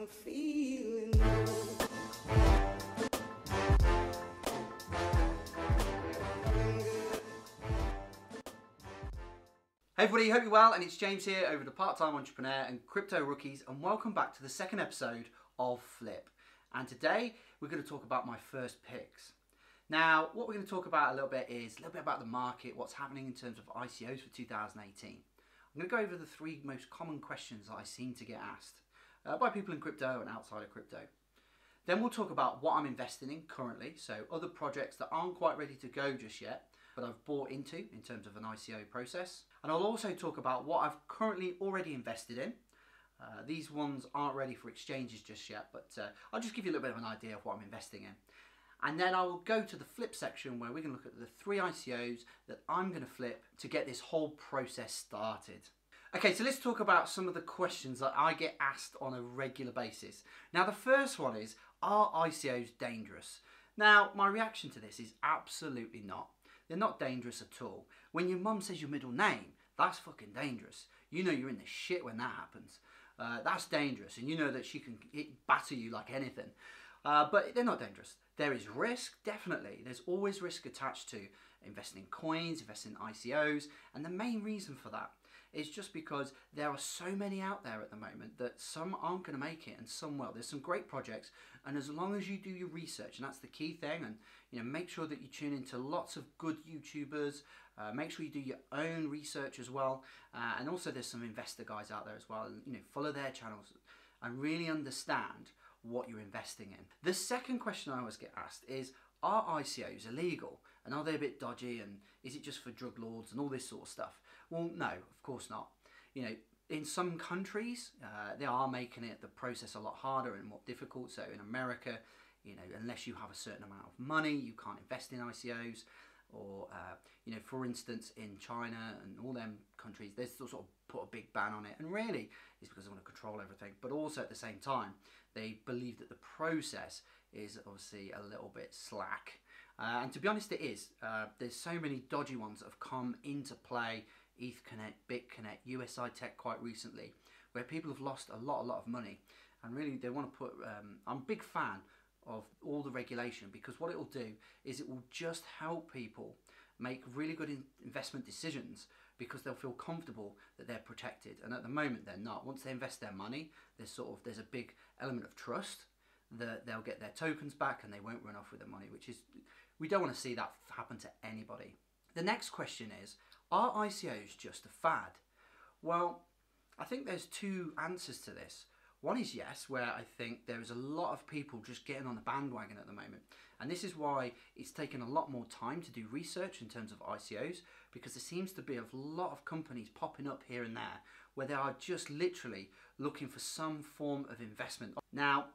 I'm feeling low. Hey everybody, hope you're well, and it's James here over the Part-Time Entrepreneur and Crypto Rookies, and welcome back to the second episode of Flip. And today we're going to talk about my first picks. Now, what we're going to talk about a little bit is a little bit about the market, what's happening in terms of ICOs for 2018. I'm going to go over the three most common questions that I seem to get asked by people in crypto and outside of crypto. Then we'll talk about what I'm investing in currently, so other projects that aren't quite ready to go just yet, but I've bought into in terms of an ICO process. And I'll also talk about what I've currently already invested in. These ones aren't ready for exchanges just yet, but I'll just give you a little bit of an idea of what I'm investing in. And then I will go to the flip section where we're going to look at the three ICOs that I'm going to flip to get this whole process started. Okay, so let's talk about some of the questions that I get asked on a regular basis. Now, the first one is, are ICOs dangerous? Now, my reaction to this is absolutely not. They're not dangerous at all. When your mum says your middle name, that's fucking dangerous. You know you're in the shit when that happens. That's dangerous, and you know that she can batter you like anything. But they're not dangerous. There is risk, definitely. There's always risk attached to investing in coins, investing in ICOs, and the main reason for that is just because there are so many out there at the moment that some aren't going to make it and some will. There's some great projects, and as long as you do your research, and that's the key thing, and make sure that you tune into lots of good YouTubers, make sure you do your own research as well, and also there's some investor guys out there as well, and follow their channels and really understand what you're investing in. The second question I always get asked is, are ICOs illegal? And are they a bit dodgy? And is it just for drug lords and all this sort of stuff? Well, no, of course not. In some countries, they are making the process a lot harder and more difficult. So in America, unless you have a certain amount of money, you can't invest in ICOs. Or, for instance, in China and all them countries, they sort of put a big ban on it. And really, it's because they want to control everything. But also at the same time, they believe that the process is obviously a little bit slack. And to be honest, it is. There's so many dodgy ones that have come into play, ETHConnect, BitConnect, USI Tech quite recently, where people have lost a lot of money. And really, they want to put... I'm a big fan of all the regulation, because what it will do is it will just help people make really good investment decisions, because they'll feel comfortable that they're protected. And at the moment they're not. Once they invest their money, there's a big element of trust that they'll get their tokens back and they won't run off with the money, which is, we don't want to see that happen to anybody. The next question is, are ICOs just a fad? Well, I think there's two answers to this. One is yes, where I think there is a lot of people just getting on the bandwagon at the moment. And this is why it's taken a lot more time to do research in terms of ICOs, because there seems to be a lot of companies popping up here and there where they are just literally looking for some form of investment. Now,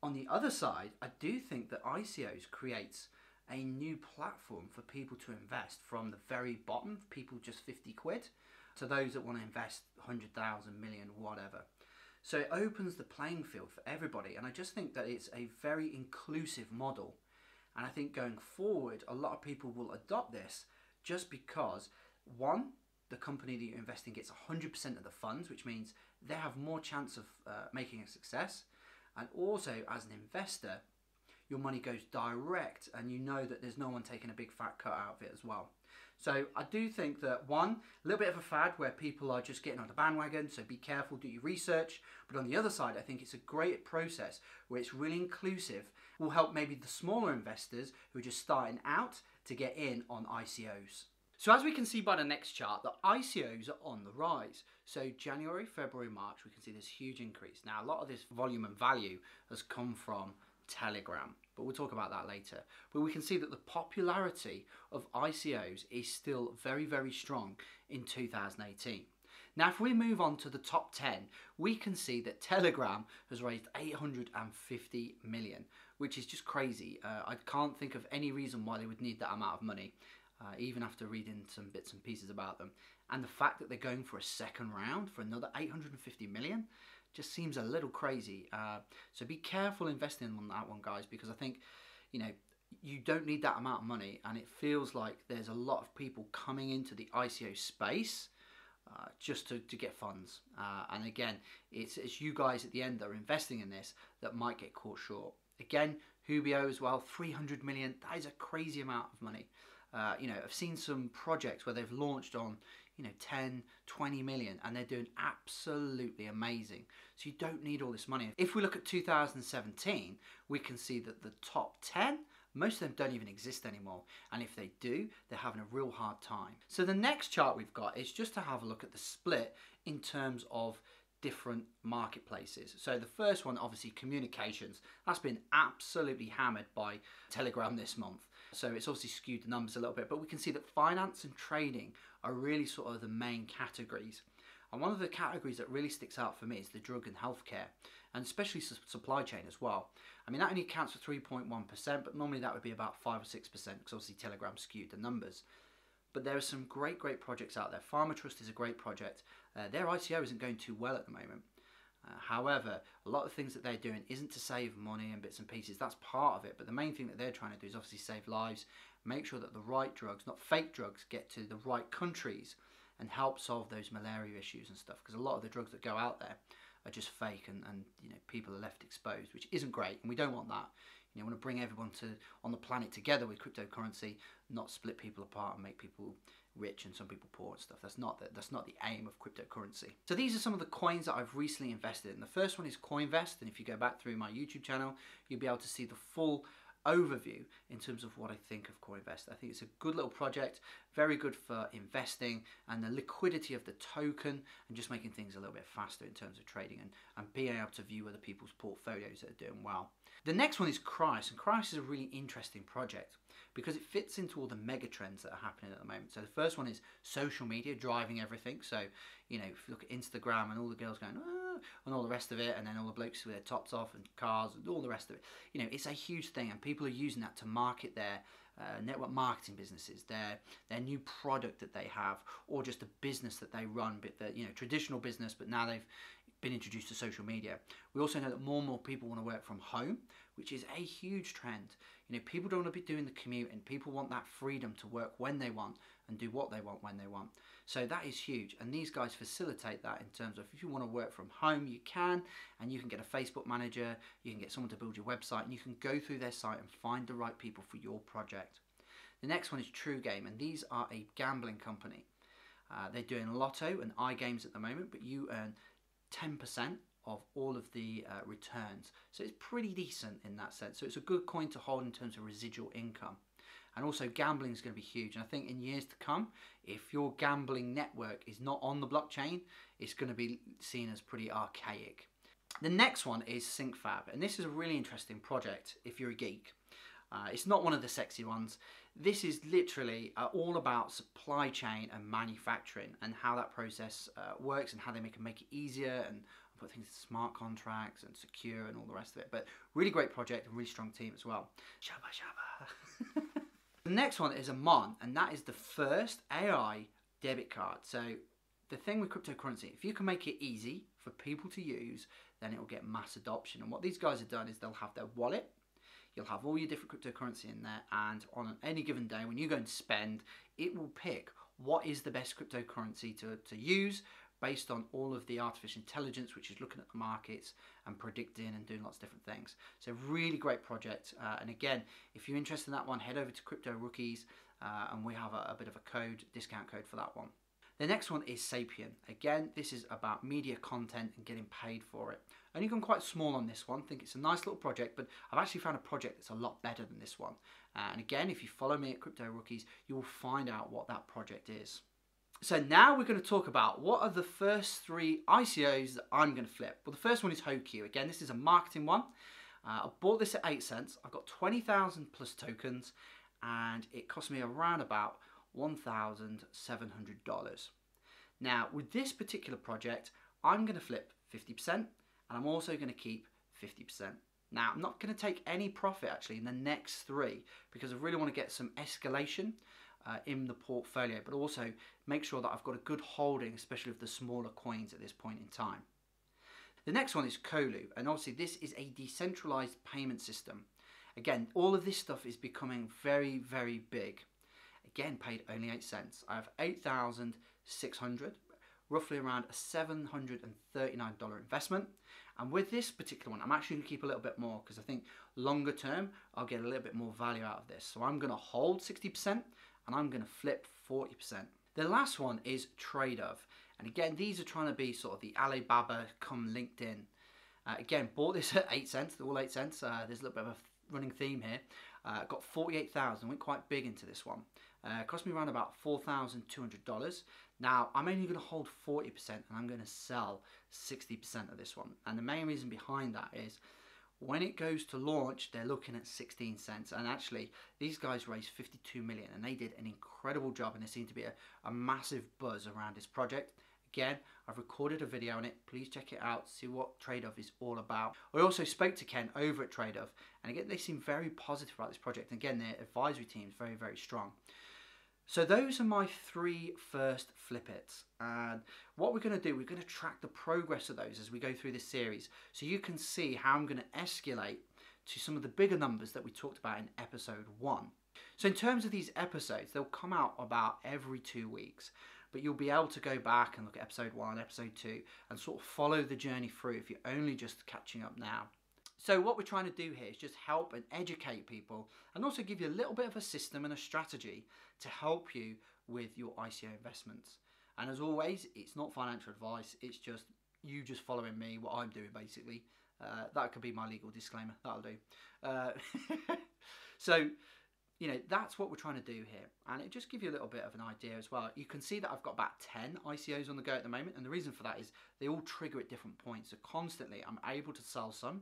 on the other side, I do think that ICOs creates a new platform for people to invest from the very bottom, people just 50 quid, to those that want to invest 100,000, million, whatever. So it opens the playing field for everybody, and I just think that it's a very inclusive model. And I think going forward, a lot of people will adopt this just because, one, the company that you invest in gets 100% of the funds, which means they have more chance of making a success. And also, as an investor, your money goes direct, and you know that there's no one taking a big fat cut out of it as well. So I do think that, one, a little bit of a fad where people are just getting on the bandwagon, so be careful, do your research. But on the other side, I think it's a great process where it's really inclusive, will help maybe the smaller investors who are just starting out to get in on ICOs. So as we can see by the next chart, the ICOs are on the rise. So January, February, March, we can see this huge increase. Now, a lot of this volume and value has come from Telegram, but we'll talk about that later. But we can see that the popularity of ICOs is still very, very strong in 2018. Now, if we move on to the top 10, we can see that Telegram has raised 850 million, which is just crazy. I can't think of any reason why they would need that amount of money, even after reading some bits and pieces about them. And the fact that they're going for a second round for another 850 million, just seems a little crazy. So be careful investing on that one, guys, because I think, you don't need that amount of money, and it feels like there's a lot of people coming into the ICO space just to get funds. And again, it's you guys at the end that are investing in this that might get caught short. Again, Hubio as well, 300 million. That is a crazy amount of money. You know, I've seen some projects where they've launched on, you know, 10, 20 million, and they're doing absolutely amazing. So you don't need all this money. If we look at 2017, we can see that the top 10, most of them don't even exist anymore. And if they do, they're having a real hard time. So the next chart we've got is just to have a look at the split in terms of different marketplaces. So the first one, obviously communications, that's been absolutely hammered by Telegram this month. So it's obviously skewed the numbers a little bit, but we can see that finance and trading are really sort of the main categories. And one of the categories that really sticks out for me is the drug and healthcare, and especially supply chain as well. I mean, that only accounts for 3.1%, but normally that would be about 5 or 6%, because obviously Telegram skewed the numbers. But there are some great projects out there. Pharma Trust is a great project. Their ICO isn't going too well at the moment. However, a lot of things that they're doing isn't to save money and bits and pieces. That's part of it. But the main thing that they're trying to do is obviously save lives, make sure that the right drugs, not fake drugs, get to the right countries and help solve those malaria issues and stuff. Because a lot of the drugs that go out there are just fake, and you know, people are left exposed, which isn't great, and we don't want that. You know, we want to bring everyone on the planet together with cryptocurrency, not split people apart and make people rich and some people poor and stuff. That's not the aim of cryptocurrency. So these are some of the coins that I've recently invested in. The first one is Coinvest, and if you go back through my YouTube channel, you'll be able to see the full overview in terms of what I think of Coinvest. I think it's a good little project, very good for investing and the liquidity of the token, and just making things a little bit faster in terms of trading and being able to view other people's portfolios that are doing well. The next one is Christ, and Christ is a really interesting project because it fits into all the mega trends that are happening at the moment. So the first one is social media driving everything. So, you know, if you look at Instagram and all the girls going, ah, and all the rest of it, and then all the blokes with their tops off and cars and all the rest of it, you know, it's a huge thing, and people are using that to market their network marketing businesses, their new product that they have, or just a business that they run, but the, you know, traditional business, but now they've been introduced to social media. We also know that more and more people want to work from home, which is a huge trend. You know, people don't want to be doing the commute, and people want that freedom to work when they want and do what they want when they want. So that is huge, and these guys facilitate that in terms of if you want to work from home, you can, and you can get a Facebook manager, you can get someone to build your website, and you can go through their site and find the right people for your project. The next one is True Game, and these are a gambling company. They're doing lotto and iGames at the moment, but you earn 10% of all of the returns. So it's pretty decent in that sense. So it's a good coin to hold in terms of residual income. And also gambling is going to be huge. And I think in years to come, if your gambling network is not on the blockchain, it's going to be seen as pretty archaic. The next one is SyncFab. And this is a really interesting project if you're a geek. It's not one of the sexy ones. This is literally all about supply chain and manufacturing and how that process works and how they make it easier and put things in smart contracts and secure and all the rest of it. But really great project and really strong team as well. Shabba shabba. The next one is Amon, and that is the first AI debit card. So the thing with cryptocurrency, if you can make it easy for people to use, then it will get mass adoption. And what these guys have done is they'll have their wallet. You'll have all your different cryptocurrency in there, and on any given day when you go and spend, it will pick what is the best cryptocurrency to use based on all of the artificial intelligence, which is looking at the markets and predicting and doing lots of different things. So really great project. And again, if you're interested in that one, head over to Crypto Rookies, and we have a bit of a discount code for that one. The next one is Sapien. Again, this is about media content and getting paid for it. Only gone quite small on this one. I think it's a nice little project, but I've actually found a project that's a lot better than this one. And again, if you follow me at Crypto Rookies, you will find out what that project is. So now we're going to talk about what are the first 3 ICOs that I'm going to flip. Well, the first one is HOQ. Again, this is a marketing one. I bought this at 8 cents. I've got 20,000 plus tokens, and it cost me around about $1,700. Now, with this particular project, I'm going to flip 50%, and I'm also going to keep 50%. Now, I'm not going to take any profit actually in the next 3 because I really want to get some escalation in the portfolio, but also make sure that I've got a good holding, especially of the smaller coins at this point in time. The next one is Colu, and obviously this is a decentralized payment system. Again, all of this stuff is becoming very, very big. Again, paid only 8 cents. I have 8,600. roughly around a $739 investment. And with this particular one, I'm actually going to keep a little bit more because I think longer term, I'll get a little bit more value out of this. So I'm going to hold 60% and I'm going to flip 40%. The last one is TradeOf. And again, these are trying to be sort of the Alibaba come LinkedIn. Again, bought this at 8 cents, all 8 cents. There's a little bit of a running theme here. Got 48,000, went quite big into this one. Cost me around about $4,200. Now, I'm only going to hold 40% and I'm going to sell 60% of this one. And the main reason behind that is when it goes to launch, they're looking at 16 cents. And actually, these guys raised 52 million and they did an incredible job. And there seemed to be a massive buzz around this project. Again, I've recorded a video on it. Please check it out, see what TradeOf is all about. I also spoke to Ken over at TradeOf, and again, they seem very positive about this project. And again, their advisory team is very, very strong. So those are my 3 first FLipits. And what we're going to do, we're going to track the progress of those as we go through this series. So you can see how I'm going to escalate to some of the bigger numbers that we talked about in episode 1. So in terms of these episodes, they'll come out about every 2 weeks. But you'll be able to go back and look at episode 1, episode 2, and sort of follow the journey through if you're only just catching up now. So what we're trying to do here is just help and educate people and also give you a little bit of a system and a strategy to help you with your ICO investments. And as always, it's not financial advice, it's just you just following me, what I'm doing basically. That could be my legal disclaimer, that'll do. So, you know, that's what we're trying to do here. And it just gives you a little bit of an idea as well. You can see that I've got about 10 ICOs on the go at the moment. And the reason for that is they all trigger at different points. So constantly I'm able to sell some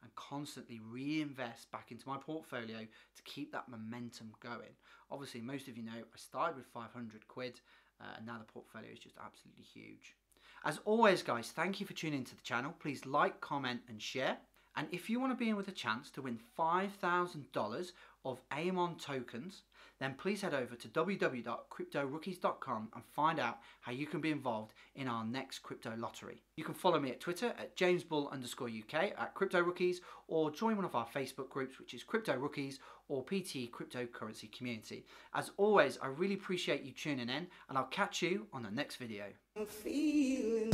and constantly reinvest back into my portfolio to keep that momentum going. Obviously, most of you know I started with 500 quid and now the portfolio is just absolutely huge. As always, guys, thank you for tuning into the channel. Please like, comment and share. And if you want to be in with a chance to win $5,000 of AMON tokens, then please head over to www.cryptorookies.com and find out how you can be involved in our next crypto lottery. You can follow me at Twitter at jamesbull_UK at CryptoRookies, or join one of our Facebook groups, which is Crypto Rookies or PT Cryptocurrency Community. As always, I really appreciate you tuning in, and I'll catch you on the next video. I'm feeling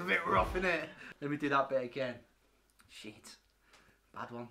A bit rough, isn't it? Let me do that bit again. Shit. Bad one.